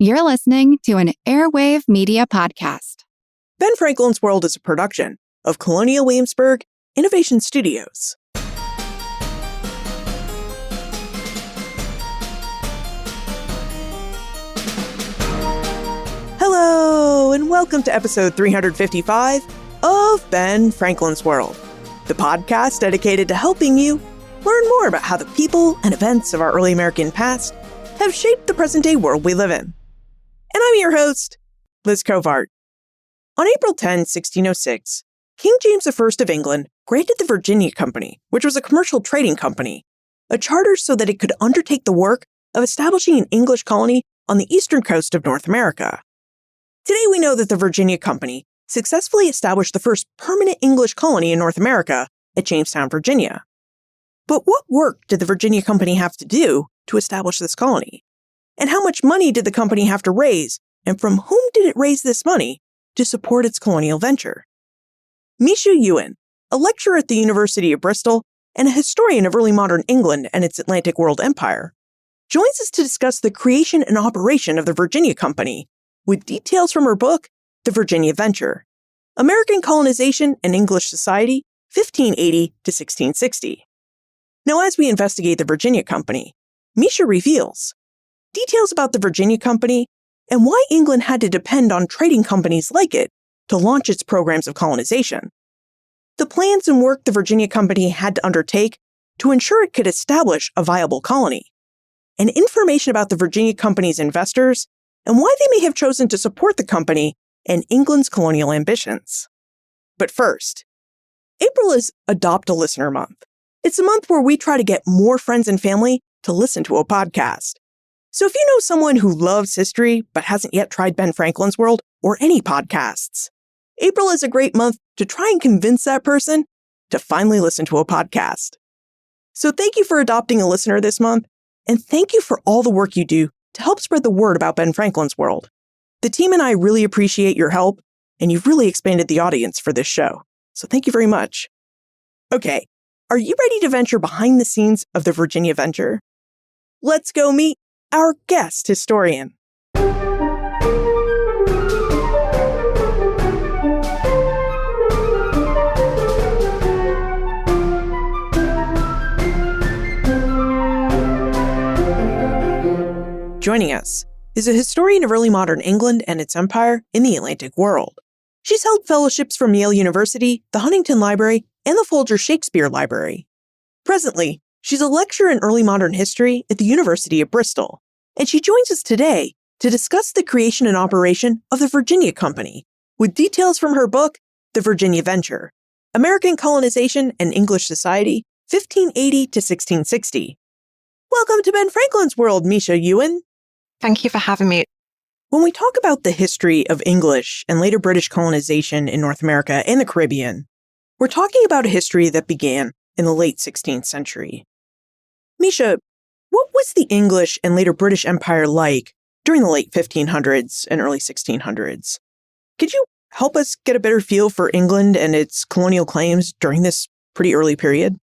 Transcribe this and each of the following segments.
You're listening to an Airwave Media Podcast. Ben Franklin's World is a production of Colonial Williamsburg Innovation Studios. Hello, and welcome to episode 355 of Ben Franklin's World, the podcast dedicated to helping you learn more about how the people and events of our early American past have shaped the present-day world we live in. And I'm your host, Liz Covart. On April 10, 1606, King James I of England granted the Virginia Company, which was a commercial trading company, a charter so that it could undertake the work of establishing an English colony on the eastern coast of North America. Today we know that the Virginia Company successfully established the first permanent English colony in North America at Jamestown, Virginia. But what work did the Virginia Company have to do to establish this colony? And how much money did the company have to raise, and from whom did it raise this money to support its colonial venture? Misha Ewan, a lecturer at the University of Bristol and a historian of early modern England and its Atlantic world empire, joins us to discuss the creation and operation of the Virginia Company with details from her book, The Virginia Venture, American Colonization and English Society, 1580 to 1660. Now, as we investigate the Virginia Company, Misha reveals details about the Virginia Company and why England had to depend on trading companies like it to launch its programs of colonization, the plans and work the Virginia Company had to undertake to ensure it could establish a viable colony, and information about the Virginia Company's investors and why they may have chosen to support the company and England's colonial ambitions. But first, April is Adopt a Listener Month. It's a month where we try to get more friends and family to listen to a podcast. So if you know someone who loves history but hasn't yet tried Ben Franklin's World or any podcasts, April is a great month to try and convince that person to finally listen to a podcast. So thank you for adopting a listener this month, and thank you for all the work you do to help spread the word about Ben Franklin's World. The team and I really appreciate your help, and you've really expanded the audience for this show. So thank you very much. Okay, are you ready to venture behind the scenes of the Virginia Venture? Let's go meet our guest historian. Joining us is a historian of early modern England and its empire in the Atlantic world. She's held fellowships from Yale University, the Huntington Library, and the Folger Shakespeare Library. Presently, she's a lecturer in early modern history at the University of Bristol, and she joins us today to discuss the creation and operation of the Virginia Company, with details from her book, The Virginia Venture, American Colonization and English Society, 1580 to 1660. Welcome to Ben Franklin's World, Misha Ewan. Thank you for having me. When we talk about the history of English and later British colonization in North America and the Caribbean, we're talking about a history that began in the late 16th century. Misha, what was the English and later British Empire like during the late 1500s and early 1600s? Could you help us get a better feel for England and its colonial claims during this pretty early period?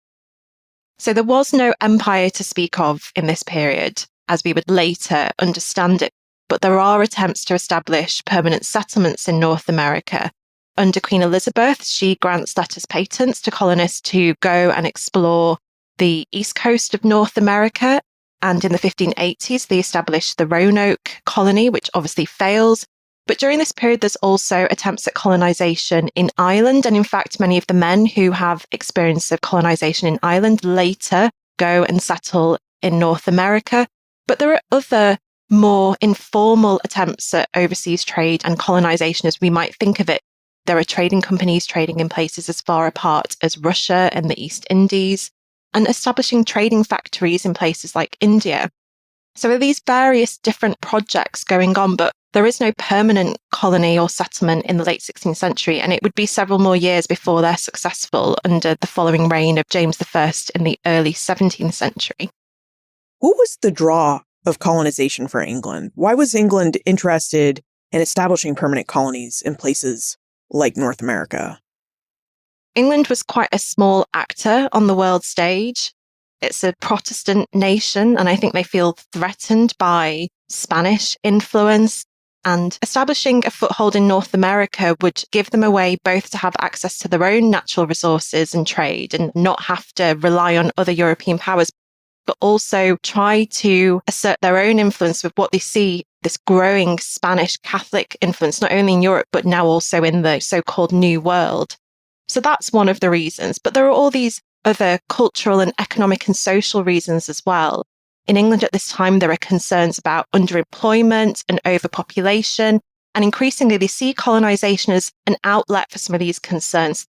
So there was no empire to speak of in this period, as we would later understand it, but there are attempts to establish permanent settlements in North America. Under Queen Elizabeth, she grants letters patents to colonists to go and explore the east coast of North America. And in the 1580s, they established the Roanoke colony, which obviously fails. But during this period, there's also attempts at colonization in Ireland. And in fact, many of the men who have experience of colonization in Ireland later go and settle in North America. But there are other more informal attempts at overseas trade and colonization as we might think of it. There are trading companies trading in places as far apart as Russia and the East Indies, and establishing trading factories in places like India. So there are these various different projects going on, but there is no permanent colony or settlement in the late 16th century, and it would be several more years before they're successful under the following reign of James I in the early 17th century. What was the draw of colonization for England? Why was England interested in establishing permanent colonies in places like North America? England was quite a small actor on the world stage. It's a Protestant nation, and I think they feel threatened by Spanish influence. And establishing a foothold in North America would give them a way both to have access to their own natural resources and trade and not have to rely on other European powers, but also try to assert their own influence with what they see, this growing Spanish Catholic influence, not only in Europe, but now also in the so-called New World. So that's one of the reasons. But there are all these other cultural and economic and social reasons as well. In England at this time, there are concerns about underemployment and overpopulation, and increasingly they see colonisation as an outlet for some of these concerns.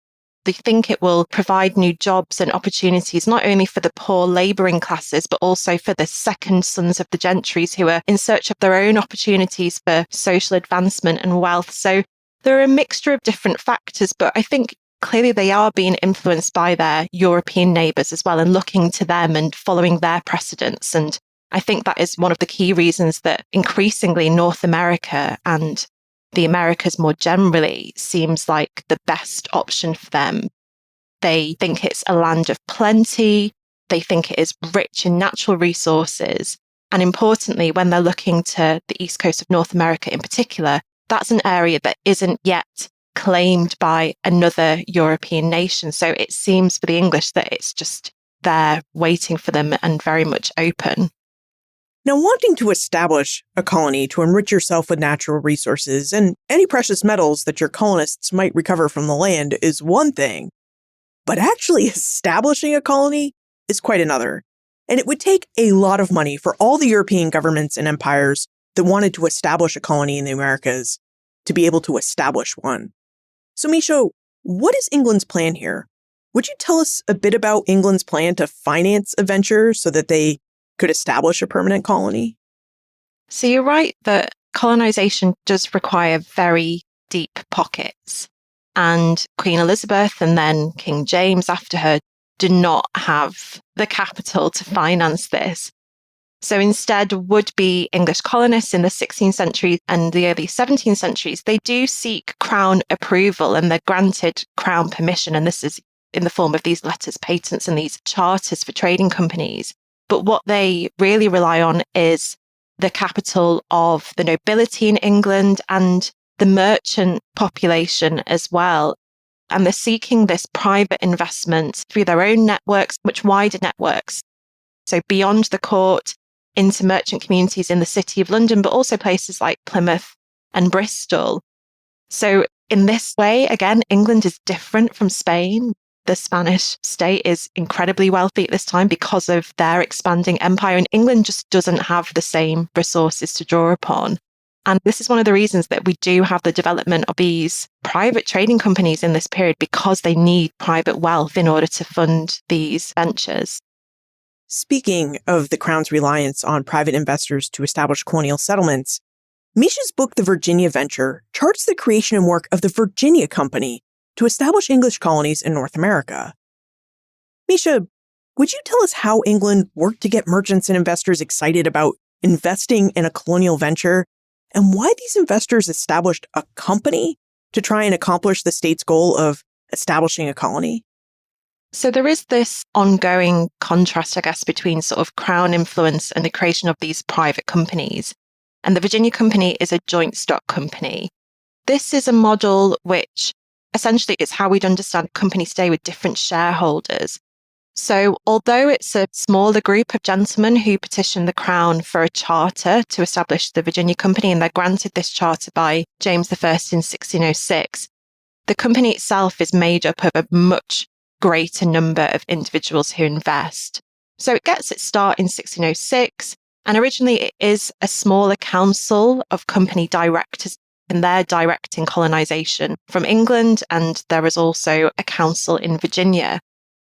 They think it will provide new jobs and opportunities, not only for the poor labouring classes, but also for the second sons of the gentries who are in search of their own opportunities for social advancement and wealth. So there are a mixture of different factors, but I think clearly they are being influenced by their European neighbours as well and looking to them and following their precedents. And I think that is one of the key reasons that increasingly North America and the Americas more generally seems like the best option for them. They think it's a land of plenty. They think it is rich in natural resources. And importantly, when they're looking to the east coast of North America in particular, that's an area that isn't yet claimed by another European nation. So it seems for the English that it's just there waiting for them and very much open. Now, wanting to establish a colony to enrich yourself with natural resources and any precious metals that your colonists might recover from the land is one thing, but actually establishing a colony is quite another. And it would take a lot of money for all the European governments and empires that wanted to establish a colony in the Americas to be able to establish one. So, Misha, what is England's plan here? Would you tell us a bit about England's plan to finance a venture so that they could establish a permanent colony? So you're right that colonisation does require very deep pockets. And Queen Elizabeth and then King James after her do not have the capital to finance this. So instead, would-be English colonists in the 16th century and the early 17th centuries, they do seek Crown approval and they're granted Crown permission. And this is in the form of these letters, patents and these charters for trading companies. But what they really rely on is the capital of the nobility in England and the merchant population as well. And they're seeking this private investment through their own networks, much wider networks. So beyond the court, into merchant communities in the City of London, but also places like Plymouth and Bristol. So in this way, again, England is different from Spain. The Spanish state is incredibly wealthy at this time because of their expanding empire, and England just doesn't have the same resources to draw upon. And this is one of the reasons that we do have the development of these private trading companies in this period, because they need private wealth in order to fund these ventures. Speaking of the Crown's reliance on private investors to establish colonial settlements, Misha's book, The Virginia Venture, charts the creation and work of the Virginia Company to establish English colonies in North America. Misha, would you tell us how England worked to get merchants and investors excited about investing in a colonial venture, and why these investors established a company to try and accomplish the state's goal of establishing a colony? So there is this ongoing contrast, I guess, between sort of Crown influence and the creation of these private companies. And the Virginia Company is a joint stock company. This is a model which essentially is how we'd understand companies today with different shareholders. So although it's a smaller group of gentlemen who petitioned the Crown for a charter to establish the Virginia Company, and they're granted this charter by James I in 1606, the company itself is made up of a much greater number of individuals who invest. So it gets its start in 1606, and originally it is a smaller council of company directors, and they're directing colonisation from England, and there is also a council in Virginia.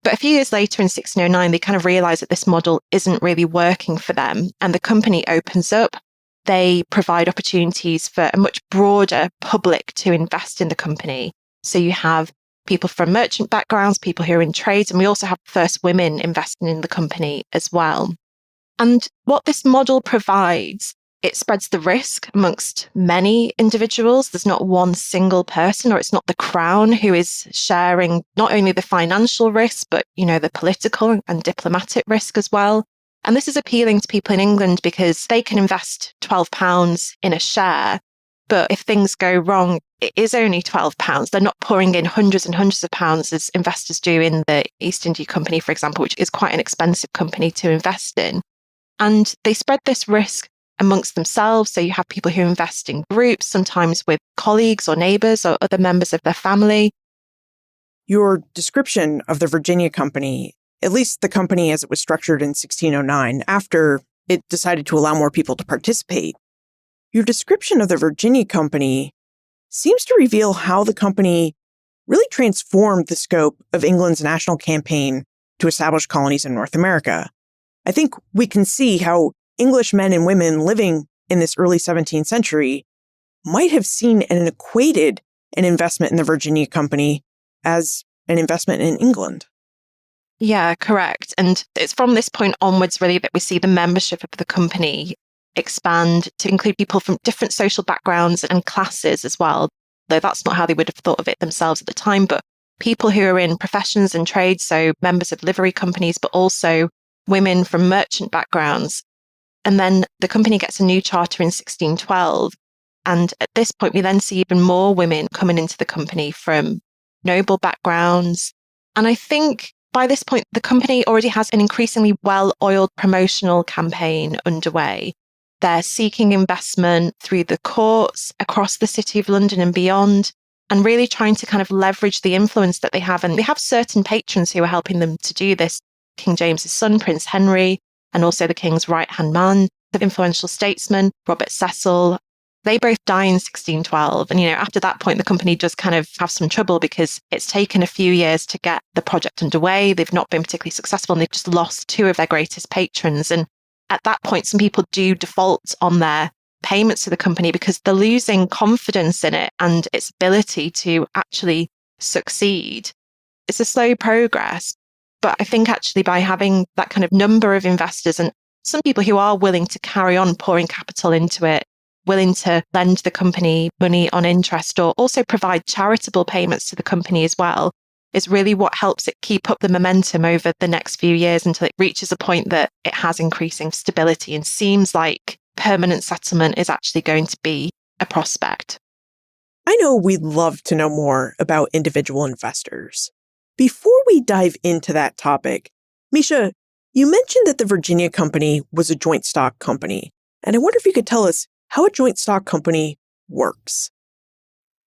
But a few years later in 1609, they kind of realise that this model isn't really working for them, and the company opens up. They provide opportunities for a much broader public to invest in the company. So you have people from merchant backgrounds, people who are in trades, and we also have first women investing in the company as well. And what this model provides it spreads the risk amongst many individuals. There's not one single person, or it's not the crown who is sharing not only the financial risk, but, the political and diplomatic risk as well. And this is appealing to people in England because they can invest £12 in a share. But if things go wrong, it is only £12. They're not pouring in hundreds and hundreds of pounds as investors do in the East India Company, for example, which is quite an expensive company to invest in. And they spread this risk amongst themselves. So you have people who invest in groups, sometimes with colleagues or neighbours or other members of their family. Your description of the Virginia Company, at least the company as it was structured in 1609, after it decided to allow more people to participate, your description of the Virginia Company seems to reveal how the company really transformed the scope of England's national campaign to establish colonies in North America. I think we can see how English men and women living in this early 17th century might have seen and equated an investment in the Virginia Company as an investment in England. Yeah, correct. And it's from this point onwards, really, that we see the membership of the company expand to include people from different social backgrounds and classes as well, though that's not how they would have thought of it themselves at the time, but people who are in professions and trades, so members of livery companies, but also women from merchant backgrounds. And then the company gets a new charter in 1612. And at this point, we then see even more women coming into the company from noble backgrounds. And I think by this point, the company already has an increasingly well-oiled promotional campaign underway. They're seeking investment through the courts across the City of London and beyond, and really trying to kind of leverage the influence that they have. And they have certain patrons who are helping them to do this. King James's son, Prince Henry, and also the king's right-hand man, the influential statesman, Robert Cecil. They both die in 1612. And, after that point, the company does kind of have some trouble because it's taken a few years to get the project underway. They've not been particularly successful, and they've just lost two of their greatest patrons. And at that point, some people do default on their payments to the company because they're losing confidence in it and its ability to actually succeed. It's a slow progress. But I think actually by having that kind of number of investors and some people who are willing to carry on pouring capital into it, willing to lend the company money on interest or also provide charitable payments to the company as well, is really what helps it keep up the momentum over the next few years until it reaches a point that it has increasing stability and seems like permanent settlement is actually going to be a prospect. I know we'd love to know more about individual investors. Before we dive into that topic, Misha, you mentioned that the Virginia Company was a joint stock company, and I wonder if you could tell us how a joint stock company works.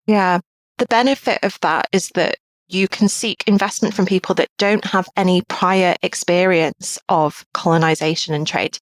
Yeah, the benefit of that is that you can seek investment from people that don't have any prior experience of colonization and trade.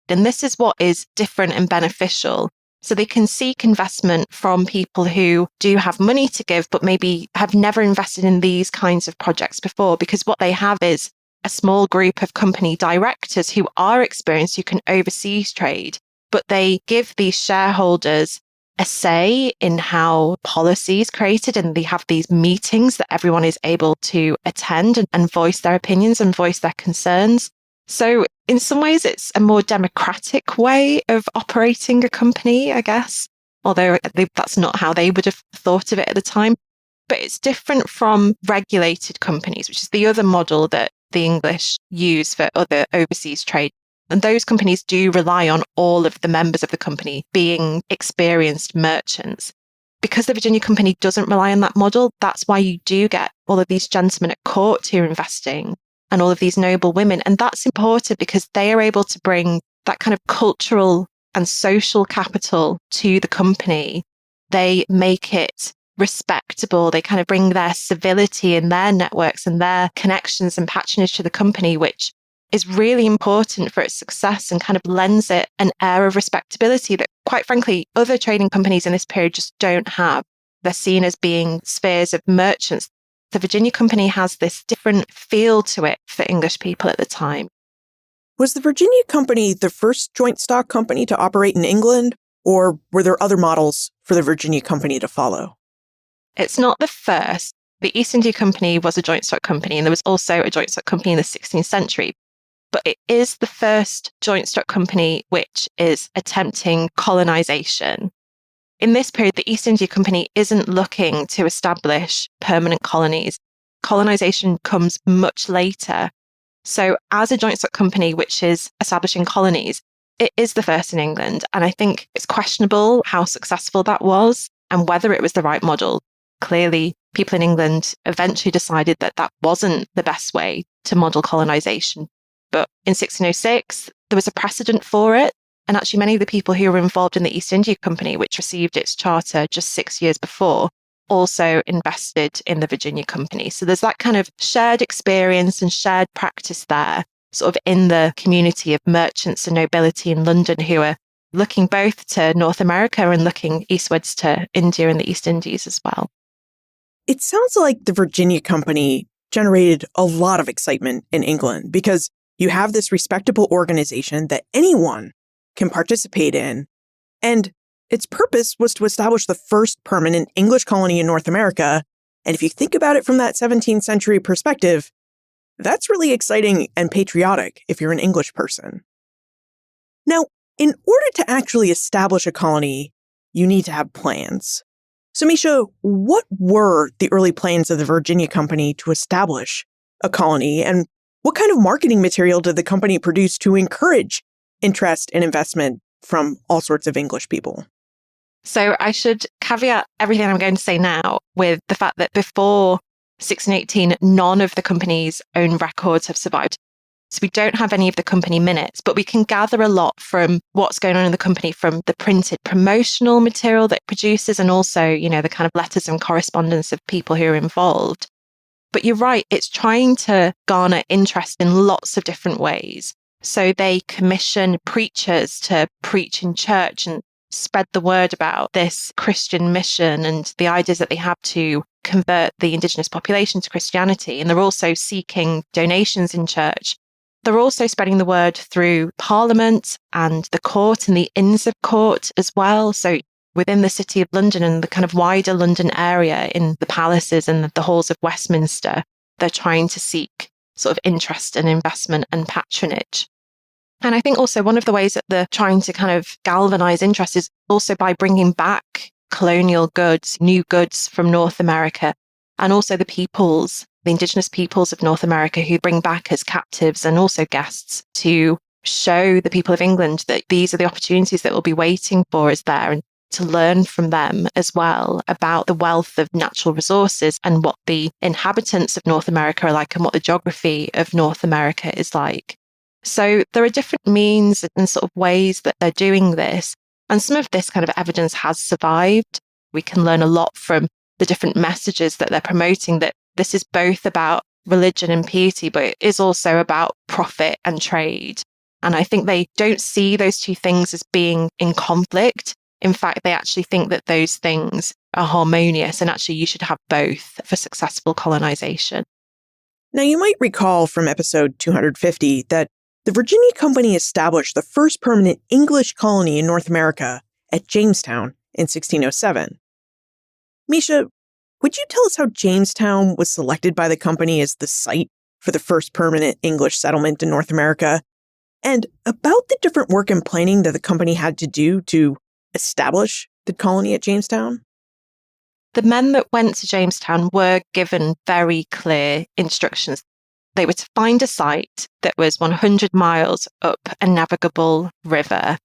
And this is what is different and beneficial. So they can seek investment from people who do have money to give, but maybe have never invested in these kinds of projects before, because what they have is a small group of company directors who are experienced, who can oversee trade, but they give these shareholders a say in how policy is created, and they have these meetings that everyone is able to attend and voice their opinions and voice their concerns. So in some ways, it's a more democratic way of operating a company, I guess, although that's not how they would have thought of it at the time. But it's different from regulated companies, which is the other model that the English use for other overseas trade. And those companies do rely on all of the members of the company being experienced merchants. Because the Virginia Company doesn't rely on that model, that's why you do get all of these gentlemen at court who are investing and all of these noble women. And that's important because they are able to bring that kind of cultural and social capital to the company. They make it respectable. They kind of bring their civility and their networks and their connections and patronage to the company, which is really important for its success and kind of lends it an air of respectability that, quite frankly, other trading companies in this period just don't have. They're seen as being spheres of merchants. The Virginia Company has this different feel to it for English people at the time. Was the Virginia Company the first joint stock company to operate in England, or were there other models for the Virginia Company to follow? It's not the first. The East India Company was a joint stock company, and there was also a joint stock company in the 16th century. but it is the first joint stock company which is attempting colonization. In this period, the East India Company isn't looking to establish permanent colonies. Colonization comes much later. So as a joint stock company which is establishing colonies, it is the first in England. And I think it's questionable how successful that was and whether it was the right model. Clearly, people in England eventually decided that that wasn't the best way to model colonization. But in 1606, there was a precedent for it. And actually, many of the people who were involved in the East India Company, which received its charter just 6 years before, also invested in the Virginia Company. So there's that kind of shared experience and shared practice there, sort of in the community of merchants and nobility in London who are looking both to North America and looking eastwards to India and the East Indies as well. It sounds like the Virginia Company generated a lot of excitement in England because you have this respectable organization that anyone can participate in, and its purpose was to establish the first permanent English colony in North America. And if you think about it from that 17th century perspective, that's really exciting and patriotic if you're an English person. Now, in order to actually establish a colony, you need to have plans. So, Misha, what were the early plans of the Virginia Company to establish a colony, and what kind of marketing material did the company produce to encourage interest and investment from all sorts of English people? So I should caveat everything I'm going to say now with the fact that before 1618, none of the company's own records have survived. So we don't have any of the company minutes, but we can gather a lot from what's going on in the company from the printed promotional material that it produces and also, the kind of letters and correspondence of people who are involved. But you're right, it's trying to garner interest in lots of different ways. So they commission preachers to preach in church and spread the word about this Christian mission and the ideas that they have to convert the indigenous population to Christianity. And they're also seeking donations in church. They're also spreading the word through Parliament and the court and the Inns of Court as well. So within the City of London and the kind of wider London area in the palaces and the halls of Westminster, they're trying to seek sort of interest and investment and patronage. And I think also one of the ways that they're trying to kind of galvanize interest is also by bringing back colonial goods, new goods from North America, and also the indigenous peoples of North America who bring back as captives and also guests to show the people of England that these are the opportunities that will be waiting for us there and to learn from them as well about the wealth of natural resources and what the inhabitants of North America are like and what the geography of North America is like. So there are different means and sort of ways that they're doing this. And some of this kind of evidence has survived. We can learn a lot from the different messages that they're promoting, that this is both about religion and piety, but it is also about profit and trade. And I think they don't see those two things as being in conflict. In fact, they actually think that those things are harmonious and actually you should have both for successful colonization. Now, you might recall from episode 250 that the Virginia Company established the first permanent English colony in North America at Jamestown in 1607. Misha, would you tell us how Jamestown was selected by the company as the site for the first permanent English settlement in North America, and about the different work and planning that the company had to do to establish the colony at Jamestown? The men that went to Jamestown were given very clear instructions. They were to find a site that was 100 miles up a navigable river.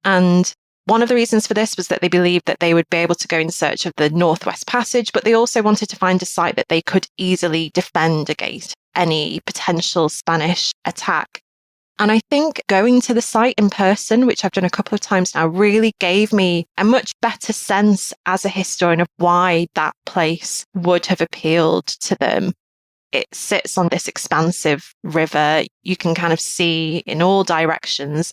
And one of the reasons for this was that they believed that they would be able to go in search of the Northwest Passage, but they also wanted to find a site that they could easily defend against any potential Spanish attack. And I think going to the site in person, which I've done a couple of times now, really gave me a much better sense as a historian of why that place would have appealed to them. It sits on this expansive river. You can kind of see in all directions.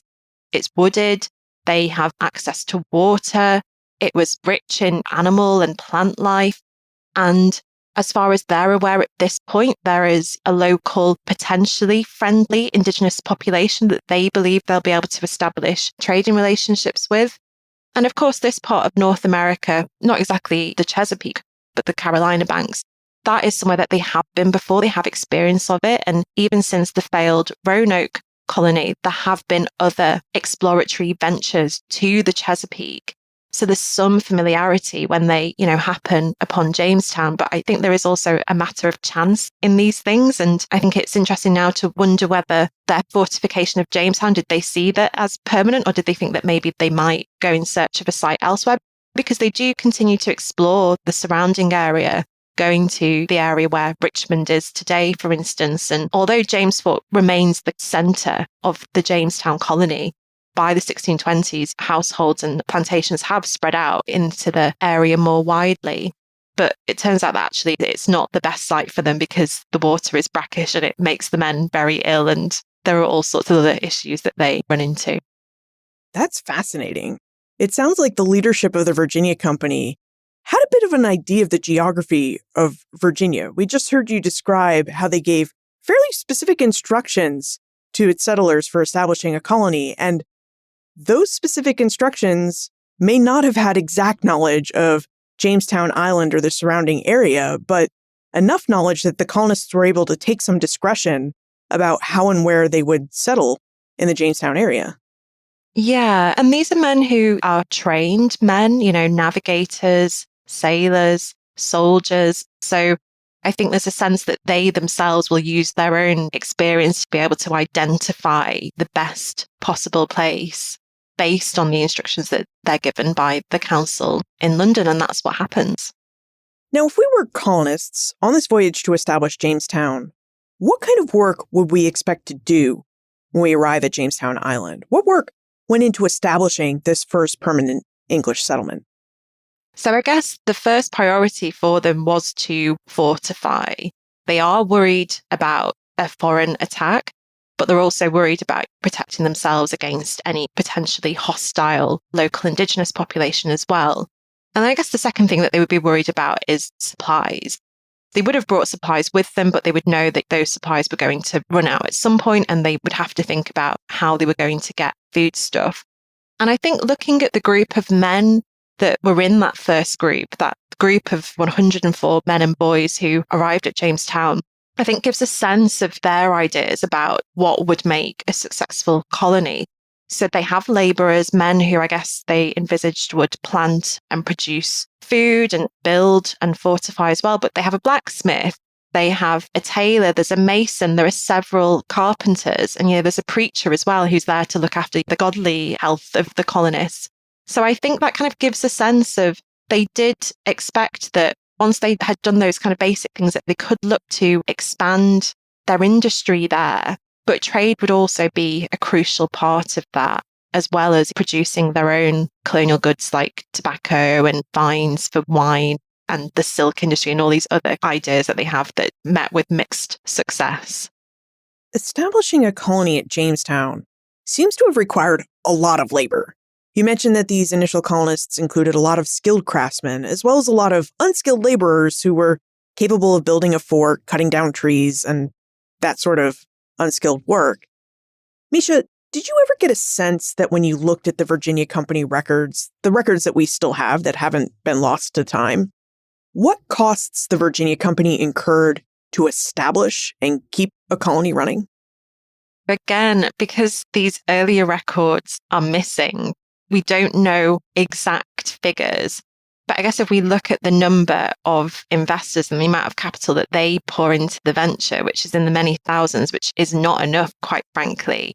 It's wooded. They have access to water. It was rich in animal and plant life. And as far as they're aware at this point, there is a local, potentially friendly indigenous population that they believe they'll be able to establish trading relationships with. And of course, this part of North America, not exactly the Chesapeake, but the Carolina Banks, that is somewhere that they have been before. They have experience of it. And even since the failed Roanoke colony, there have been other exploratory ventures to the Chesapeake. So there's some familiarity when they, happen upon Jamestown. But I think there is also a matter of chance in these things. And I think it's interesting now to wonder whether their fortification of Jamestown, did they see that as permanent, or did they think that maybe they might go in search of a site elsewhere? Because they do continue to explore the surrounding area, going to the area where Richmond is today, for instance. And although James Fort remains the centre of the Jamestown colony, by the 1620s, households and plantations have spread out into the area more widely. But it turns out that actually it's not the best site for them because the water is brackish and it makes the men very ill, and there are all sorts of other issues that they run into. That's fascinating. It sounds like the leadership of the Virginia Company had a bit of an idea of the geography of Virginia. We just heard you describe how they gave fairly specific instructions to its settlers for establishing a colony, and those specific instructions may not have had exact knowledge of Jamestown Island or the surrounding area, but enough knowledge that the colonists were able to take some discretion about how and where they would settle in the Jamestown area. Yeah, and these are men who are trained men, navigators, sailors, soldiers. So I think there's a sense that they themselves will use their own experience to be able to identify the best possible place based on the instructions that they're given by the council in London, and that's what happens. Now, if we were colonists on this voyage to establish Jamestown, what kind of work would we expect to do when we arrive at Jamestown Island? What work went into establishing this first permanent English settlement? So I guess the first priority for them was to fortify. They are worried about a foreign attack, but they're also worried about protecting themselves against any potentially hostile local indigenous population as well. And I guess the second thing that they would be worried about is supplies. They would have brought supplies with them, but they would know that those supplies were going to run out at some point, and they would have to think about how they were going to get foodstuff. And I think looking at the group of men that were in that first group, that group of 104 men and boys who arrived at Jamestown, I think gives a sense of their ideas about what would make a successful colony. So they have labourers, men who I guess they envisaged would plant and produce food and build and fortify as well. But they have a blacksmith, they have a tailor, there's a mason, there are several carpenters, and there's a preacher as well who's there to look after the godly health of the colonists. So I think that kind of gives a sense of they did expect that once they had done those kind of basic things, that they could look to expand their industry there. But trade would also be a crucial part of that, as well as producing their own colonial goods like tobacco and vines for wine and the silk industry and all these other ideas that they have that met with mixed success. Establishing a colony at Jamestown seems to have required a lot of labor. You mentioned that these initial colonists included a lot of skilled craftsmen, as well as a lot of unskilled laborers who were capable of building a fort, cutting down trees, and that sort of unskilled work. Misha, did you ever get a sense that when you looked at the Virginia Company records, the records that we still have that haven't been lost to time, what costs the Virginia Company incurred to establish and keep a colony running? Again, because these earlier records are missing, we don't know exact figures. But I guess if we look at the number of investors and the amount of capital that they pour into the venture, which is in the many thousands, which is not enough, quite frankly,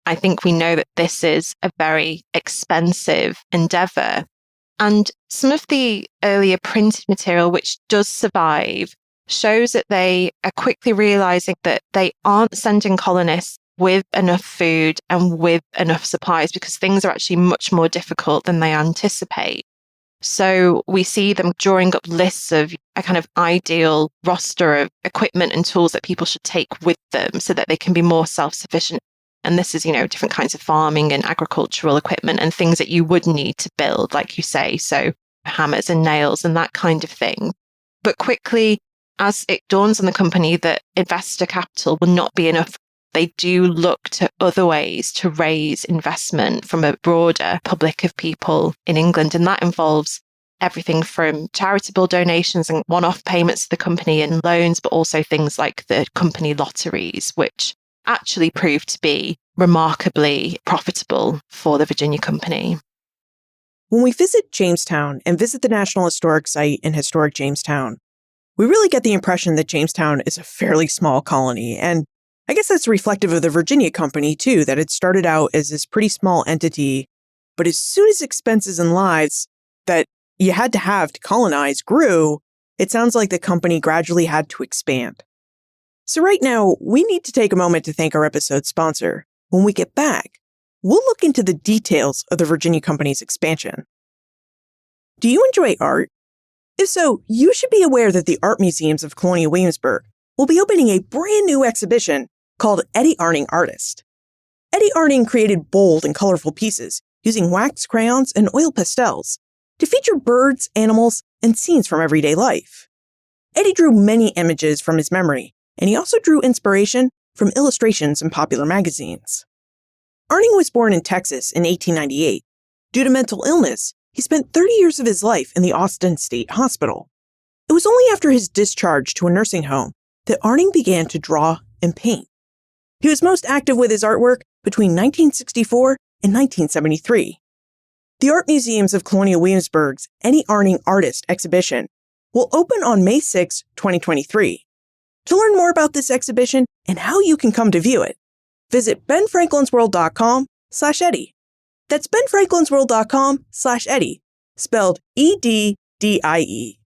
I think we know that this is a very expensive endeavour. And some of the earlier printed material, which does survive, shows that they are quickly realising that they aren't sending colonists with enough food and with enough supplies because things are actually much more difficult than they anticipate. So we see them drawing up lists of a kind of ideal roster of equipment and tools that people should take with them so that they can be more self-sufficient. And this is, different kinds of farming and agricultural equipment and things that you would need to build, like you say. So hammers and nails and that kind of thing. But quickly, as it dawns on the company that investor capital will not be enough, they do look to other ways to raise investment from a broader public of people in England. And that involves everything from charitable donations and one-off payments to the company and loans, but also things like the company lotteries, which actually proved to be remarkably profitable for the Virginia Company. When we visit Jamestown and visit the National Historic Site in historic Jamestown, we really get the impression that Jamestown is a fairly small colony. And I guess that's reflective of the Virginia Company, too, that it started out as this pretty small entity. But as soon as expenses and lives that you had to have to colonize grew, it sounds like the company gradually had to expand. So right now, we need to take a moment to thank our episode sponsor. When we get back, we'll look into the details of the Virginia Company's expansion. Do you enjoy art? If so, you should be aware that the art museums of colonial Williamsburg will be opening a brand new exhibition called Eddie Arning Artist. Eddie Arning created bold and colorful pieces using wax crayons and oil pastels to feature birds, animals, and scenes from everyday life. Eddie drew many images from his memory, and he also drew inspiration from illustrations in popular magazines. Arning was born in Texas in 1898. Due to mental illness, he spent 30 years of his life in the Austin State Hospital. It was only after his discharge to a nursing home that Arning began to draw and paint. He was most active with his artwork between 1964 and 1973. The Art Museums of Colonial Williamsburg's Eddie Arning Artist exhibition will open on May 6, 2023. To learn more about this exhibition and how you can come to view it, visit benfranklinsworld.com/Eddie. That's benfranklinsworld.com/Eddie, spelled E-D-D-I-E.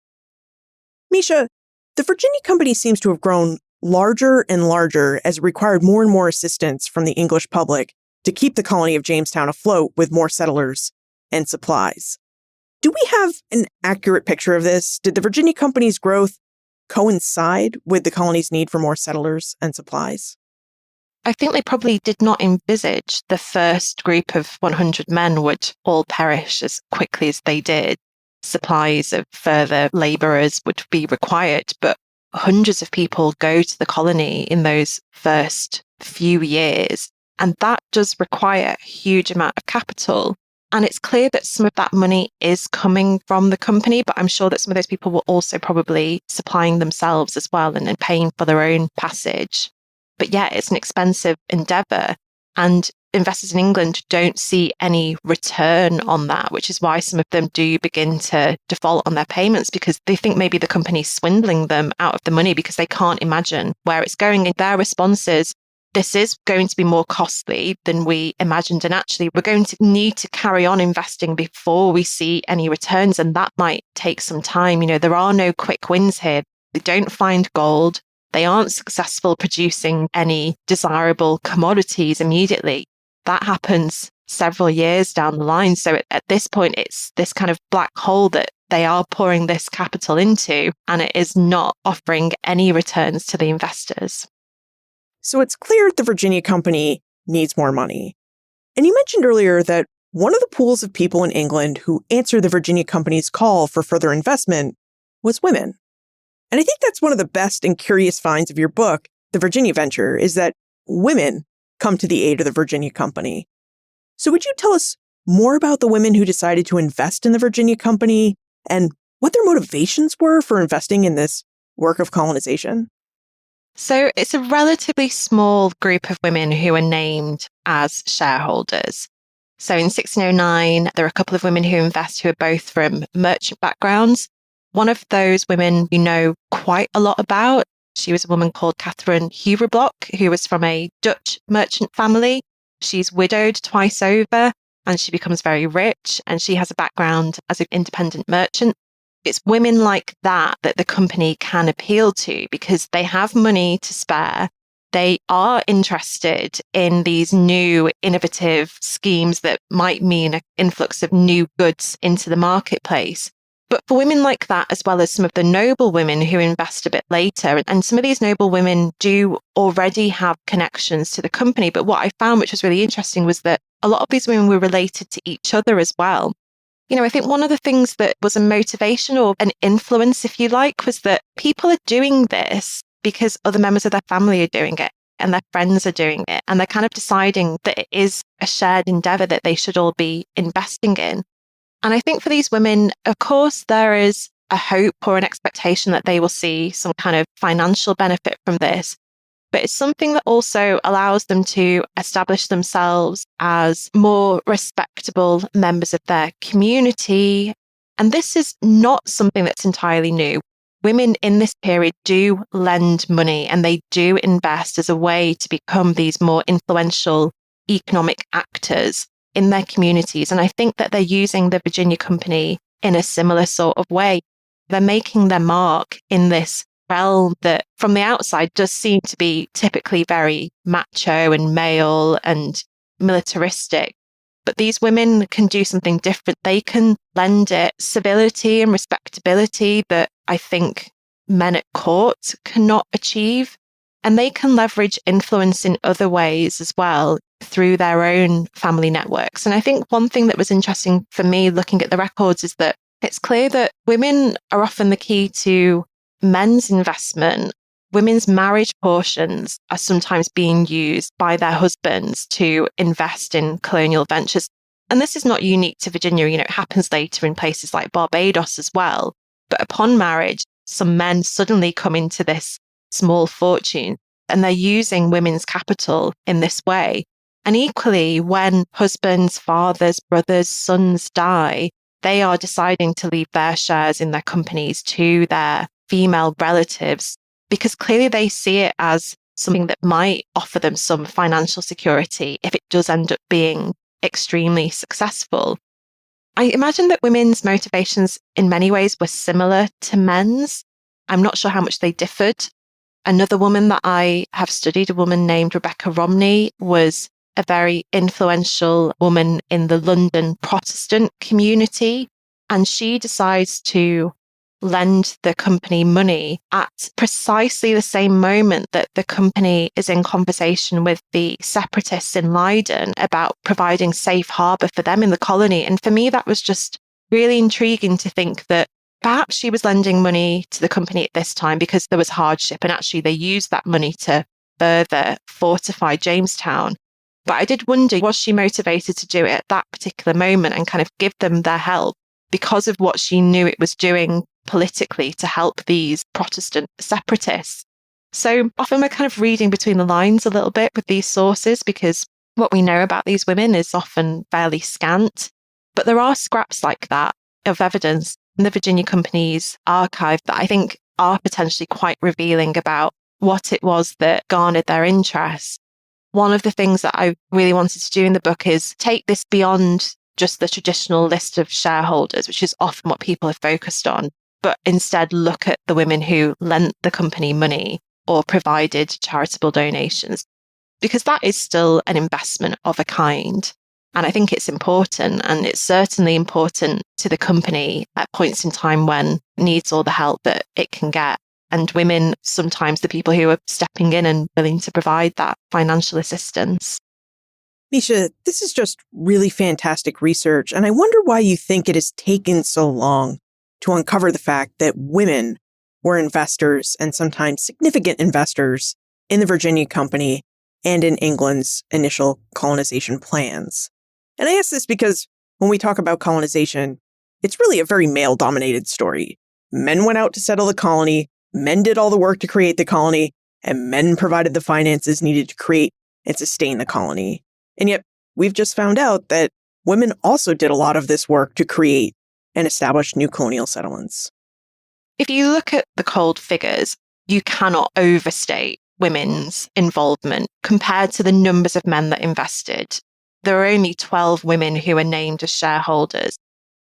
Misha, the Virginia Company seems to have grown larger and larger as it required more and more assistance from the English public to keep the colony of Jamestown afloat with more settlers and supplies. Do we have an accurate picture of this? Did the Virginia Company's growth coincide with the colony's need for more settlers and supplies? I think they probably did not envisage the first group of 100 men would all perish as quickly as they did. Supplies of further labourers would be required, but hundreds of people go to the colony in those first few years, and that does require a huge amount of capital. And it's clear that some of that money is coming from the company, but I'm sure that some of those people were also probably supplying themselves as well and paying for their own passage. But yeah, it's an expensive endeavour, and investors in England don't see any return on that, which is why some of them do begin to default on their payments, because they think maybe the company's swindling them out of the money because they can't imagine where it's going. And their response is, this is going to be more costly than we imagined. And actually, we're going to need to carry on investing before we see any returns. And that might take some time. You know, there are no quick wins here. They don't find gold. They aren't successful producing any desirable commodities immediately. That happens several years down the line. So at this point, it's this kind of black hole that they are pouring this capital into, and it is not offering any returns to the investors. So it's clear the Virginia Company needs more money. And you mentioned earlier that one of the pools of people in England who answered the Virginia Company's call for further investment was women. And I think that's one of the best and curious finds of your book, The Virginia Venture, is that women come to the aid of the Virginia Company. So would you tell us more about the women who decided to invest in the Virginia Company and what their motivations were for investing in this work of colonization? So it's a relatively small group of women who are named as shareholders. So in 1609, there are a couple of women who invest who are both from merchant backgrounds. One of those women you know quite a lot about. She was a woman called Catherine Huverblock, who was from a Dutch merchant family. She's widowed twice over, and she becomes very rich, and she has a background as an independent merchant. It's women like that that the company can appeal to because they have money to spare. They are interested in these new innovative schemes that might mean an influx of new goods into the marketplace. But for women like that, as well as some of the noble women who invest a bit later, and some of these noble women do already have connections to the company. But what I found, which was really interesting, was that a lot of these women were related to each other as well. You know, I think one of the things that was a motivation or an influence, if you like, was that people are doing this because other members of their family are doing it and their friends are doing it. And they're kind of deciding that it is a shared endeavor that they should all be investing in. And I think for these women, of course, there is a hope or an expectation that they will see some kind of financial benefit from this. but it's something that also allows them to establish themselves as more respectable members of their community. And this is not something that's entirely new. Women in this period do lend money and they do invest as a way to become these more influential economic actors in their communities. And I think that they're using the Virginia Company in a similar sort of way. They're making their mark in this realm that from the outside does seem to be typically very macho and male and militaristic. But these women can do something different. They can lend it civility and respectability that I think men at court cannot achieve. And they can leverage influence in other ways as well through their own family networks. And I think one thing that was interesting for me looking at the records is that it's clear that women are often the key to men's investment. Women's marriage portions are sometimes being used by their husbands to invest in colonial ventures. And this is not unique to Virginia. It happens later in places like Barbados as well. But upon marriage, some men suddenly come into this small fortune and they're using women's capital in this way. And equally, when husbands, fathers, brothers, sons die, they are deciding to leave their shares in their companies to their female relatives because clearly they see it as something that might offer them some financial security if it does end up being extremely successful. I imagine that women's motivations in many ways were similar to men's. I'm not sure how much they differed. Another woman that I have studied, a woman named Rebecca Romney, was a very influential woman in the London Protestant community. And she decides to lend the company money at precisely the same moment that the company is in conversation with the separatists in Leiden about providing safe harbour for them in the colony. And for me, that was just really intriguing to think that perhaps she was lending money to the company at this time because there was hardship, and actually they used that money to further fortify Jamestown. But I did wonder, was she motivated to do it at that particular moment and kind of give them their help because of what she knew it was doing politically to help these Protestant separatists? So often we're kind of reading between the lines a little bit with these sources because what we know about these women is often fairly scant. But there are scraps like that of evidence in the Virginia Company's archive that I think are potentially quite revealing about what it was that garnered their interest. One of the things that I really wanted to do in the book is take this beyond just the traditional list of shareholders, which is often what people have focused on, but instead look at the women who lent the company money or provided charitable donations, because that is still an investment of a kind. And I think it's important, and it's certainly important to the company at points in time when it needs all the help that it can get. And women, sometimes the people who are stepping in and willing to provide that financial assistance. Misha, this is just really fantastic research, and I wonder why you think it has taken so long to uncover the fact that women were investors and sometimes significant investors in the Virginia Company and in England's initial colonization plans. And I ask this because when we talk about colonization, it's really a very male-dominated story. Men went out to settle the colony, men did all the work to create the colony, and men provided the finances needed to create and sustain the colony. And yet, we've just found out that women also did a lot of this work to create and establish new colonial settlements. If you look at the cold figures, you cannot overstate women's involvement compared to the numbers of men that invested. There are only 12 women who are named as shareholders.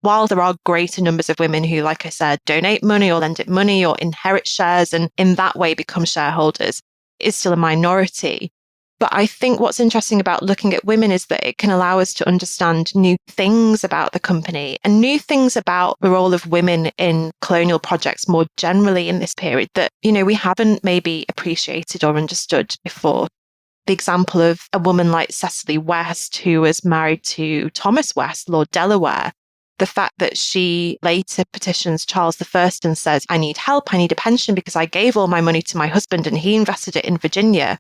While there are greater numbers of women who, like I said, donate money or lend it money or inherit shares and in that way become shareholders, it's still a minority. But I think what's interesting about looking at women is that it can allow us to understand new things about the company and new things about the role of women in colonial projects more generally in this period that, we haven't maybe appreciated or understood before. The example of a woman like Cecily West, who was married to Thomas West, Lord Delaware, the fact that she later petitions Charles I and says, I need help, I need a pension because I gave all my money to my husband and he invested it in Virginia.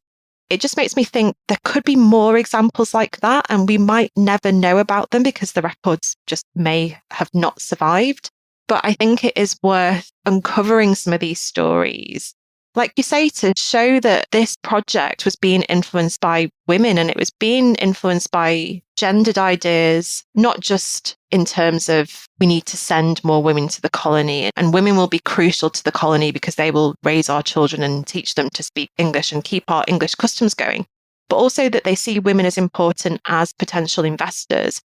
It just makes me think there could be more examples like that, and we might never know about them because the records just may have not survived. But I think it is worth uncovering some of these stories like you say, to show that this project was being influenced by women and it was being influenced by gendered ideas, not just in terms of we need to send more women to the colony and women will be crucial to the colony because they will raise our children and teach them to speak English and keep our English customs going, but also that they see women as important as potential investors.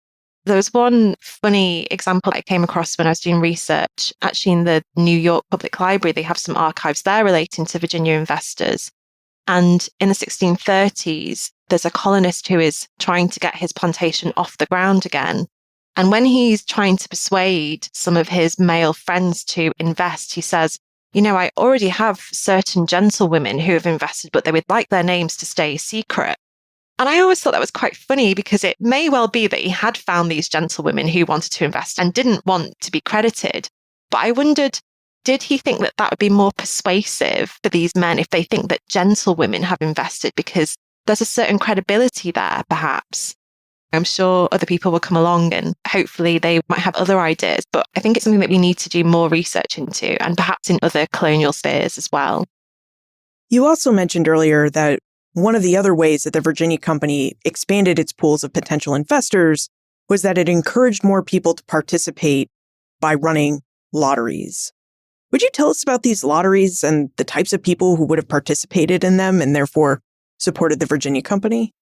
There was one funny example I came across when I was doing research. Actually, in the New York Public Library, they have some archives there relating to Virginia investors. And in the 1630s, there's a colonist who is trying to get his plantation off the ground again. And when he's trying to persuade some of his male friends to invest, he says, I already have certain gentlewomen who have invested, but they would like their names to stay secret. And I always thought that was quite funny because it may well be that he had found these gentlewomen who wanted to invest and didn't want to be credited. But I wondered, did he think that that would be more persuasive for these men if they think that gentlewomen have invested because there's a certain credibility there, perhaps? I'm sure other people will come along and hopefully they might have other ideas. But I think it's something that we need to do more research into and perhaps in other colonial spheres as well. You also mentioned earlier that one of the other ways that the Virginia Company expanded its pools of potential investors was that it encouraged more people to participate by running lotteries. Would you tell us about these lotteries and the types of people who would have participated in them and therefore supported the Virginia Company?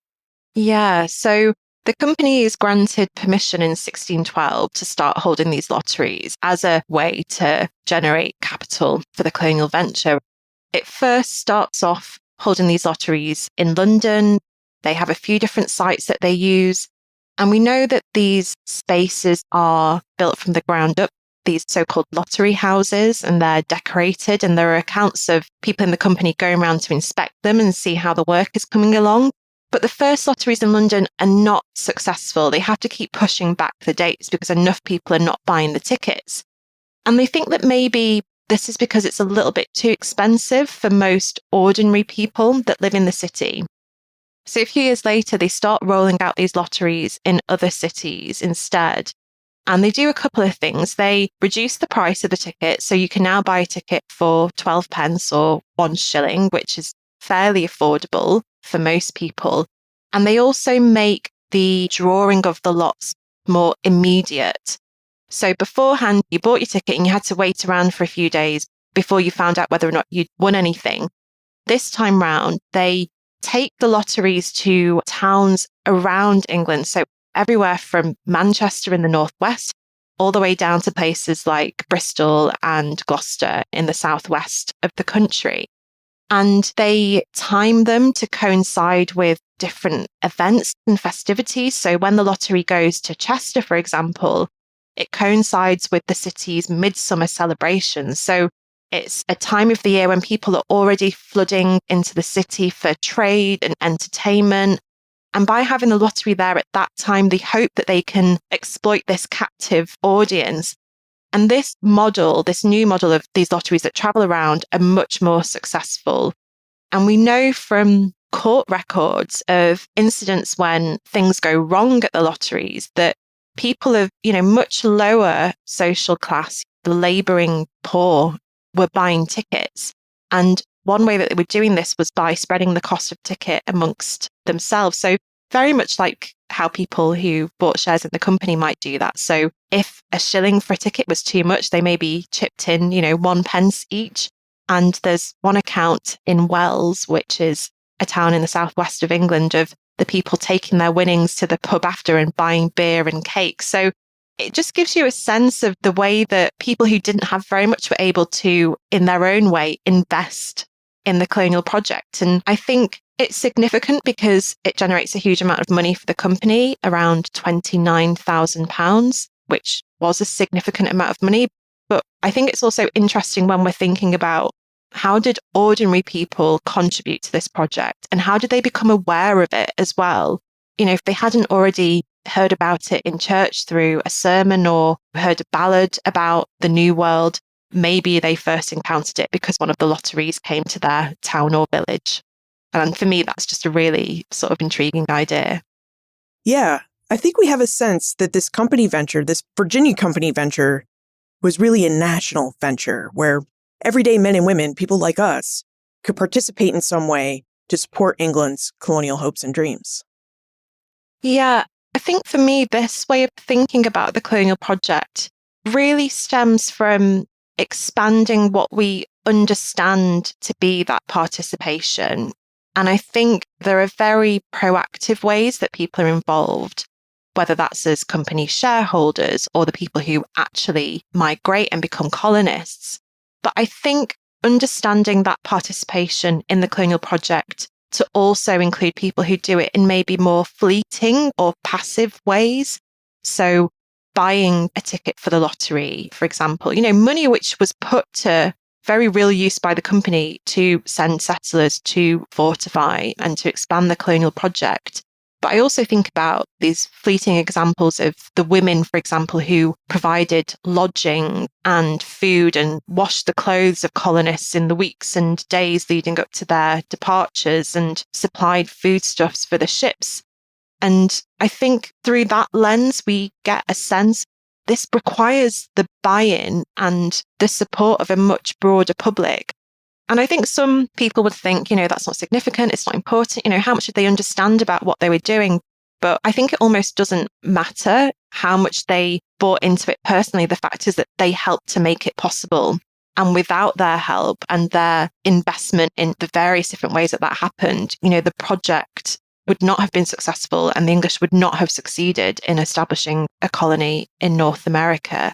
Yeah, so the company is granted permission in 1612 to start holding these lotteries as a way to generate capital for the colonial venture. It first starts off holding these lotteries in London. They have a few different sites that they use. And we know that these spaces are built from the ground up, these so-called lottery houses, and they're decorated. And there are accounts of people in the company going around to inspect them and see how the work is coming along. But the first lotteries in London are not successful. They have to keep pushing back the dates because enough people are not buying the tickets. And they think that maybe this is because it's a little bit too expensive for most ordinary people that live in the city. So a few years later, they start rolling out these lotteries in other cities instead. And they do a couple of things. They reduce the price of the ticket. So you can now buy a ticket for 12 pence or 1 shilling, which is fairly affordable for most people. And they also make the drawing of the lots more immediate. So beforehand, you bought your ticket and you had to wait around for a few days before you found out whether or not you'd won anything. This time round, they take the lotteries to towns around England. So everywhere from Manchester in the northwest, all the way down to places like Bristol and Gloucester in the southwest of the country. And they time them to coincide with different events and festivities. So when the lottery goes to Chester, for example, it coincides with the city's midsummer celebrations. So it's a time of the year when people are already flooding into the city for trade and entertainment. And by having the lottery there at that time, they hope that they can exploit this captive audience. And this model, this new model of these lotteries that travel around, are much more successful. And we know from court records of incidents when things go wrong at the lotteries that people of, much lower social class, the labouring poor, were buying tickets. And one way that they were doing this was by spreading the cost of ticket amongst themselves. So very much like how people who bought shares in the company might do that. So if a shilling for a ticket was too much, they maybe chipped in, 1 pence each. And there's one account in Wells, which is a town in the southwest of England, of the people taking their winnings to the pub after and buying beer and cake. So it just gives you a sense of the way that people who didn't have very much were able to, in their own way, invest in the colonial project. And I think it's significant because it generates a huge amount of money for the company, around £29,000, which was a significant amount of money. But I think it's also interesting when we're thinking about how did ordinary people contribute to this project and how did they become aware of it as well? If they hadn't already heard about it in church through a sermon or heard a ballad about the New World, maybe they first encountered it because one of the lotteries came to their town or village. And for me, that's just a really sort of intriguing idea. Yeah, I think we have a sense that this company venture, this Virginia company venture, was really a national venture where everyday men and women, people like us, could participate in some way to support England's colonial hopes and dreams? Yeah, I think for me, this way of thinking about the colonial project really stems from expanding what we understand to be that participation. And I think there are very proactive ways that people are involved, whether that's as company shareholders or the people who actually migrate and become colonists. But I think understanding that participation in the colonial project to also include people who do it in maybe more fleeting or passive ways. So buying a ticket for the lottery, for example, money which was put to very real use by the company to send settlers to fortify and to expand the colonial project. But I also think about these fleeting examples of the women, for example, who provided lodging and food and washed the clothes of colonists in the weeks and days leading up to their departures and supplied foodstuffs for the ships. And I think through that lens, we get a sense this requires the buy-in and the support of a much broader public. And I think some people would think, that's not significant, it's not important, how much did they understand about what they were doing? But I think it almost doesn't matter how much they bought into it personally. The fact is that they helped to make it possible. And without their help and their investment in the various different ways that happened, the project would not have been successful and the English would not have succeeded in establishing a colony in North America.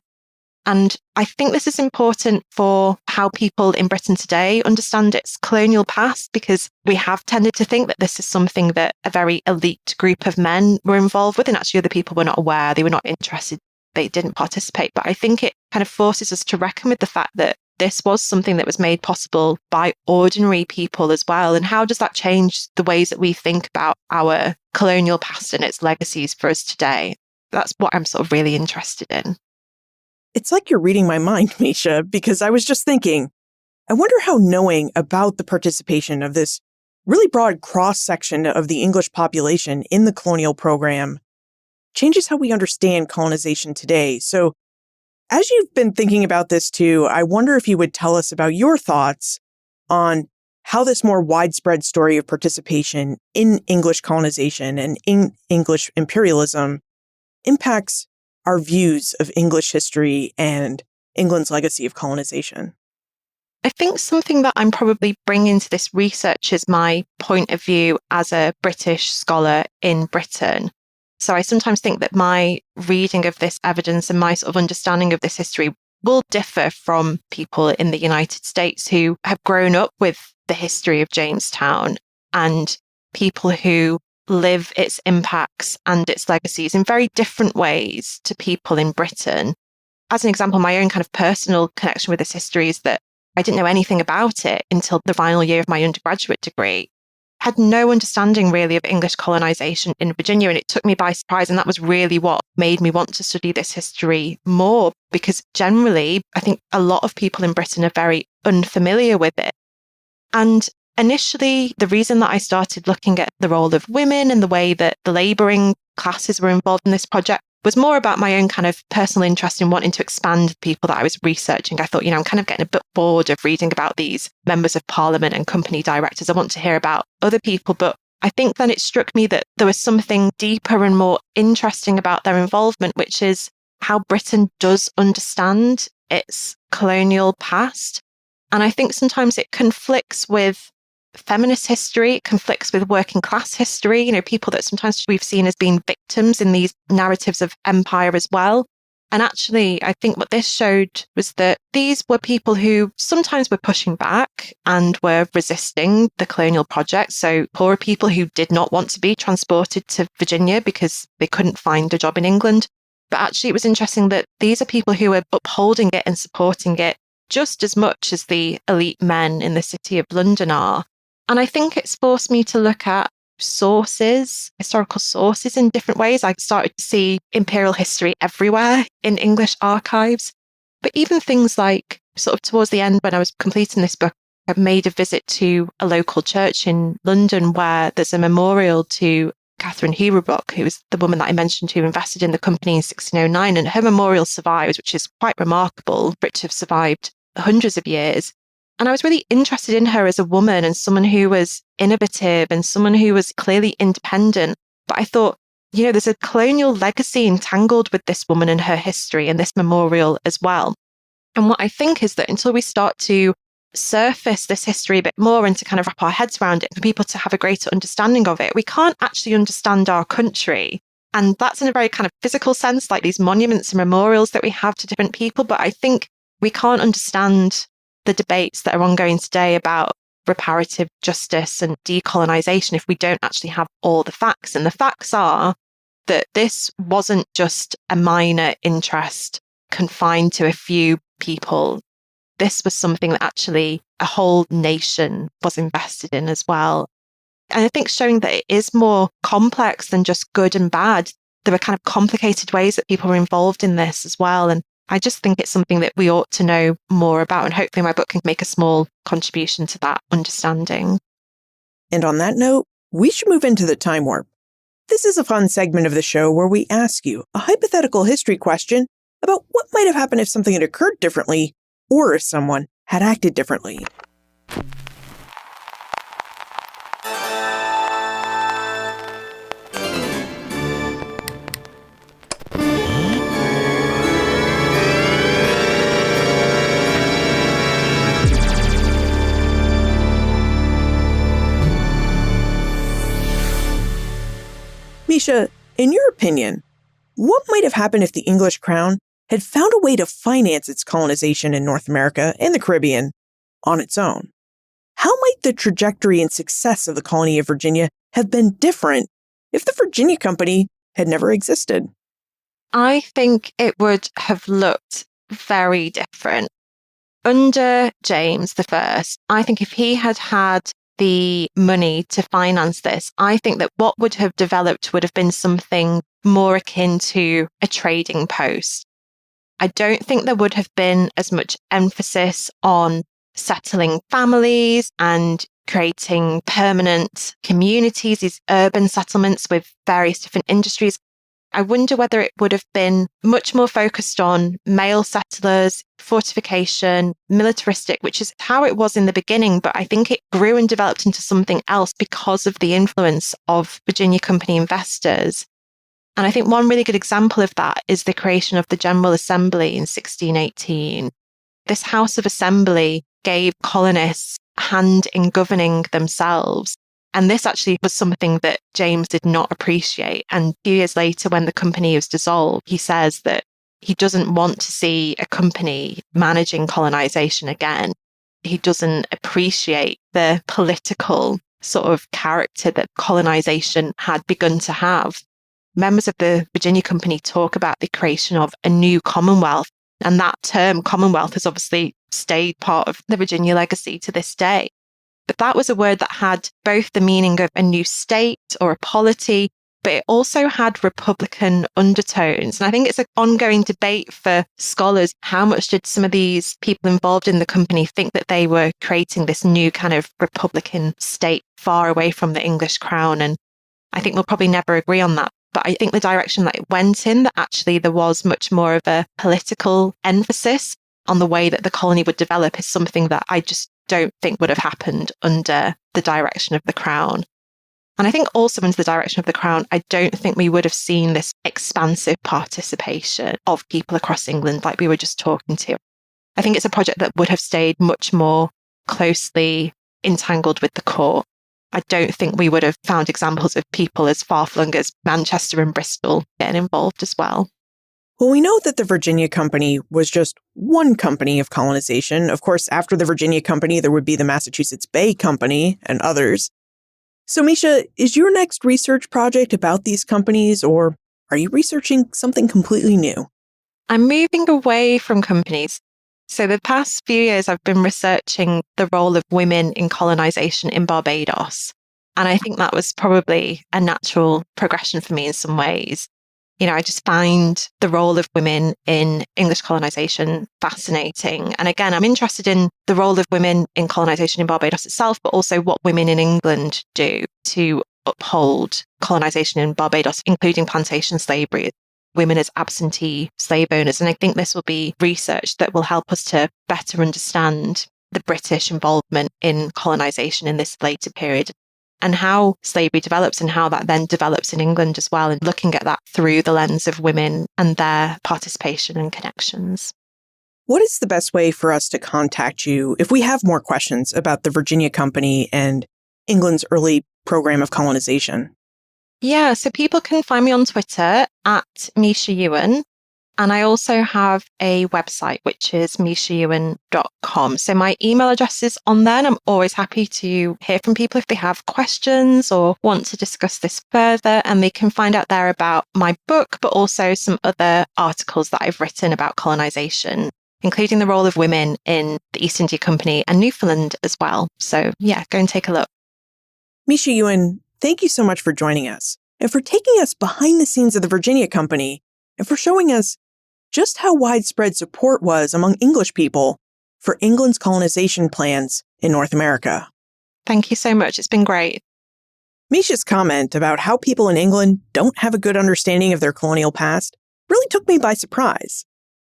And I think this is important for how people in Britain today understand its colonial past, because we have tended to think that this is something that a very elite group of men were involved with, and actually other people were not aware, they were not interested, they didn't participate. But I think it kind of forces us to reckon with the fact that this was something that was made possible by ordinary people as well. And how does that change the ways that we think about our colonial past and its legacies for us today? That's what I'm sort of really interested in. It's like you're reading my mind, Misha, because I was just thinking, I wonder how knowing about the participation of this really broad cross-section of the English population in the colonial program changes how we understand colonization today. So, as you've been thinking about this too, I wonder if you would tell us about your thoughts on how this more widespread story of participation in English colonization and in English imperialism impacts our views of English history and England's legacy of colonization. I think something that I'm probably bringing to this research is my point of view as a British scholar in Britain. So I sometimes think that my reading of this evidence and my sort of understanding of this history will differ from people in the United States who have grown up with the history of Jamestown and people who live its impacts and its legacies in very different ways to people in Britain. As an example, my own kind of personal connection with this history is that I didn't know anything about it until the final year of my undergraduate degree. I had no understanding really of English colonization in Virginia, and it took me by surprise. And that was really what made me want to study this history more, because generally, I think a lot of people in Britain are very unfamiliar with it. And initially, the reason that I started looking at the role of women and the way that the labouring classes were involved in this project was more about my own kind of personal interest in wanting to expand the people that I was researching. I thought, I'm kind of getting a bit bored of reading about these members of parliament and company directors. I want to hear about other people. But I think then it struck me that there was something deeper and more interesting about their involvement, which is how Britain does understand its colonial past. And I think sometimes it conflicts with feminist history, it conflicts with working class history, people that sometimes we've seen as being victims in these narratives of empire as well. And actually, I think what this showed was that these were people who sometimes were pushing back and were resisting the colonial project. So poorer people who did not want to be transported to Virginia because they couldn't find a job in England. But actually, it was interesting that these are people who were upholding it and supporting it just as much as the elite men in the city of London are. And I think it's forced me to look at sources, historical sources in different ways. I started to see imperial history everywhere in English archives. But even things like sort of towards the end when I was completing this book, I made a visit to a local church in London where there's a memorial to Catherine Huribrook, who was the woman that I mentioned who invested in the company in 1609. And her memorial survives, which is quite remarkable for it to have survived hundreds of years. And I was really interested in her as a woman and someone who was innovative and someone who was clearly independent. But I thought, there's a colonial legacy entangled with this woman and her history and this memorial as well. And what I think is that until we start to surface this history a bit more and to kind of wrap our heads around it for people to have a greater understanding of it, we can't actually understand our country. And that's in a very kind of physical sense, like these monuments and memorials that we have to different people. But I think we can't understand the debates that are ongoing today about reparative justice and decolonization if we don't actually have all the facts. And the facts are that this wasn't just a minor interest confined to a few people. This was something that actually a whole nation was invested in as well. And I think showing that it is more complex than just good and bad. There are kind of complicated ways that people were involved in this as well. And I just think it's something that we ought to know more about. And hopefully my book can make a small contribution to that understanding. And on that note, we should move into the time warp. This is a fun segment of the show where we ask you a hypothetical history question about what might have happened if something had occurred differently or if someone had acted differently. Misha, in your opinion, what might have happened if the English crown had found a way to finance its colonization in North America and the Caribbean on its own? How might the trajectory and success of the colony of Virginia have been different if the Virginia Company had never existed? I think it would have looked very different. Under James I, I think if he had had the money to finance this, I think that what would have developed would have been something more akin to a trading post. I don't think there would have been as much emphasis on settling families and creating permanent communities, these urban settlements with various different industries. I wonder whether it would have been much more focused on male settlers, fortification, militaristic, which is how it was in the beginning. But I think it grew and developed into something else because of the influence of Virginia Company investors. And I think one really good example of that is the creation of the General Assembly in 1618. This House of Assembly gave colonists a hand in governing themselves. And this actually was something that James did not appreciate. And a few years later, when the company was dissolved, he says that he doesn't want to see a company managing colonization again. He doesn't appreciate the political sort of character that colonization had begun to have. Members of the Virginia Company talk about the creation of a new Commonwealth. And that term, Commonwealth, has obviously stayed part of the Virginia legacy to this day. But that was a word that had both the meaning of a new state or a polity, but it also had Republican undertones. And I think it's an ongoing debate for scholars. How much did some of these people involved in the company think that they were creating this new kind of Republican state far away from the English crown? And I think we'll probably never agree on that. But I think the direction that it went in, that actually there was much more of a political emphasis on the way that the colony would develop, is something that I just don't think would have happened under the direction of the crown. And I think also under the direction of the crown, I don't think we would have seen this expansive participation of people across England like we were just talking to. I think it's a project that would have stayed much more closely entangled with the court. I don't think we would have found examples of people as far-flung as Manchester and Bristol getting involved as well. Well, we know that the Virginia Company was just one company of colonization. Of course, after the Virginia Company, there would be the Massachusetts Bay Company and others. So, Misha, is your next research project about these companies, or are you researching something completely new? I'm moving away from companies. So the past few years, I've been researching the role of women in colonization in Barbados. And I think that was probably a natural progression for me in some ways. I just find the role of women in English colonization fascinating. And again, I'm interested in the role of women in colonization in Barbados itself, but also what women in England do to uphold colonization in Barbados, including plantation slavery, women as absentee slave owners. And I think this will be research that will help us to better understand the British involvement in colonization in this later period and how slavery develops and how that then develops in England as well, and looking at that through the lens of women and their participation and connections. What is the best way for us to contact you if we have more questions about the Virginia Company and England's early program of colonization? Yeah, so people can find me on Twitter at Misha Ewan. And I also have a website, which is mishaewan.com. So my email address is on there, and I'm always happy to hear from people if they have questions or want to discuss this further. And they can find out there about my book, but also some other articles that I've written about colonization, including the role of women in the East India Company and Newfoundland as well. So yeah, go and take a look. Misha Ewan, thank you so much for joining us and for taking us behind the scenes of the Virginia Company and for showing us just how widespread support was among English people for England's colonization plans in North America. Thank you so much. It's been great. Misha's comment about how people in England don't have a good understanding of their colonial past really took me by surprise.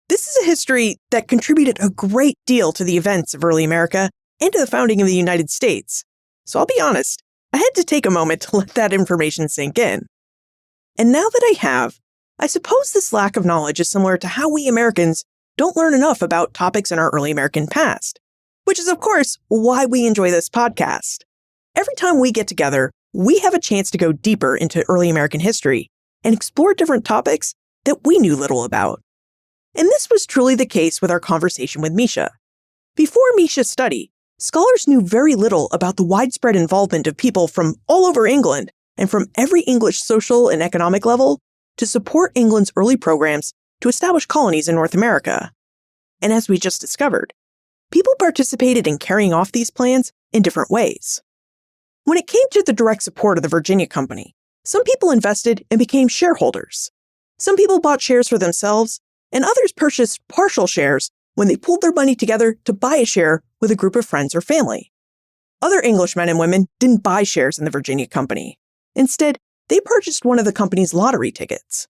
This is a history that contributed a great deal to the events of early America and to the founding of the United States. So I'll be honest, I had to take a moment to let that information sink in. And now that I have, I suppose this lack of knowledge is similar to how we Americans don't learn enough about topics in our early American past, which is, of course, why we enjoy this podcast. Every time we get together, we have a chance to go deeper into early American history and explore different topics that we knew little about. And this was truly the case with our conversation with Misha. Before Misha's study, scholars knew very little about the widespread involvement of people from all over England and from every English social and economic level to support England's early programs to establish colonies in North America. And as we just discovered, people participated in carrying off these plans in different ways. When it came to the direct support of the Virginia Company, some people invested and became shareholders. Some people bought shares for themselves, and others purchased partial shares when they pooled their money together to buy a share with a group of friends or family. Other English men and women didn't buy shares in the Virginia Company. Instead, they purchased one of the company's lottery tickets.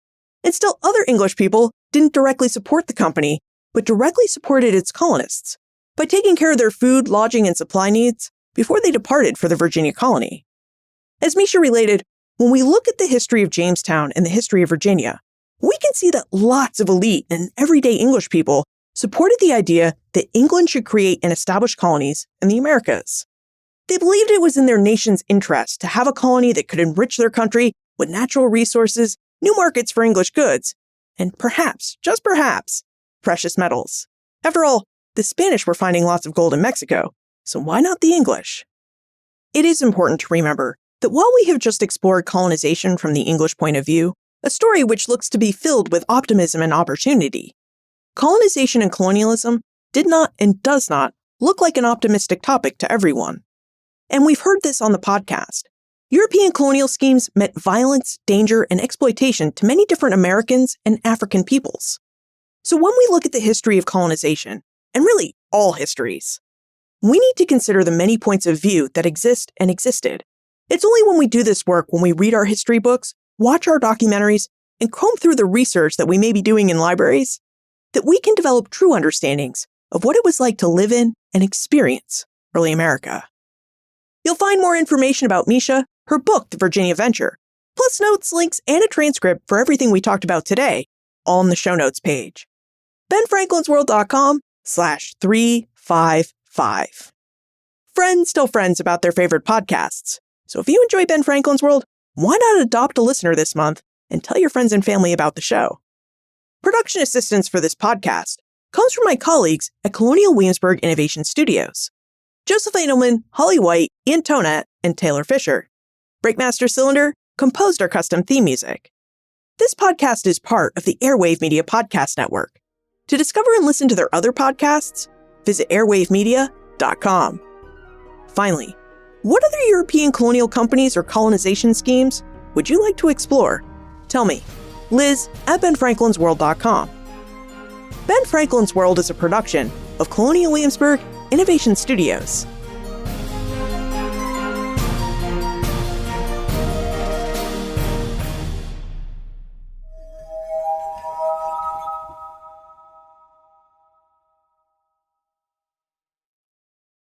And still other English people didn't directly support the company, but directly supported its colonists by taking care of their food, lodging, and supply needs before they departed for the Virginia colony. As Misha related, when we look at the history of Jamestown and the history of Virginia, we can see that lots of elite and everyday English people supported the idea that England should create and establish colonies in the Americas. They believed it was in their nation's interest to have a colony that could enrich their country with natural resources, new markets for English goods, and perhaps, just perhaps, precious metals. After all, the Spanish were finding lots of gold in Mexico, so why not the English? It is important to remember that while we have just explored colonization from the English point of view, a story which looks to be filled with optimism and opportunity, colonization and colonialism did not and does not look like an optimistic topic to everyone. And we've heard this on the podcast. European colonial schemes meant violence, danger, and exploitation to many different Americans and African peoples. So when we look at the history of colonization, and really all histories, we need to consider the many points of view that exist and existed. It's only when we do this work, when we read our history books, watch our documentaries, and comb through the research that we may be doing in libraries, that we can develop true understandings of what it was like to live in and experience early America. You'll find more information about Misha, her book, The Virginia Venture, plus notes, links, and a transcript for everything we talked about today, all in the show notes page. BenFranklin'sWorld.com/355. Friends tell friends about their favorite podcasts. So if you enjoy Ben Franklin's World, why not adopt a listener this month and tell your friends and family about the show? Production assistance for this podcast comes from my colleagues at Colonial Williamsburg Innovation Studios. Joseph Edelman, Holly White, Ian Tonat, and Taylor Fisher. Breakmaster Cylinder composed our custom theme music. This podcast is part of the Airwave Media Podcast Network. To discover and listen to their other podcasts, visit airwavemedia.com. Finally, what other European colonial companies or colonization schemes would you like to explore? Tell me, Liz at benfranklinsworld.com. Ben Franklin's World is a production of Colonial Williamsburg Innovation Studios.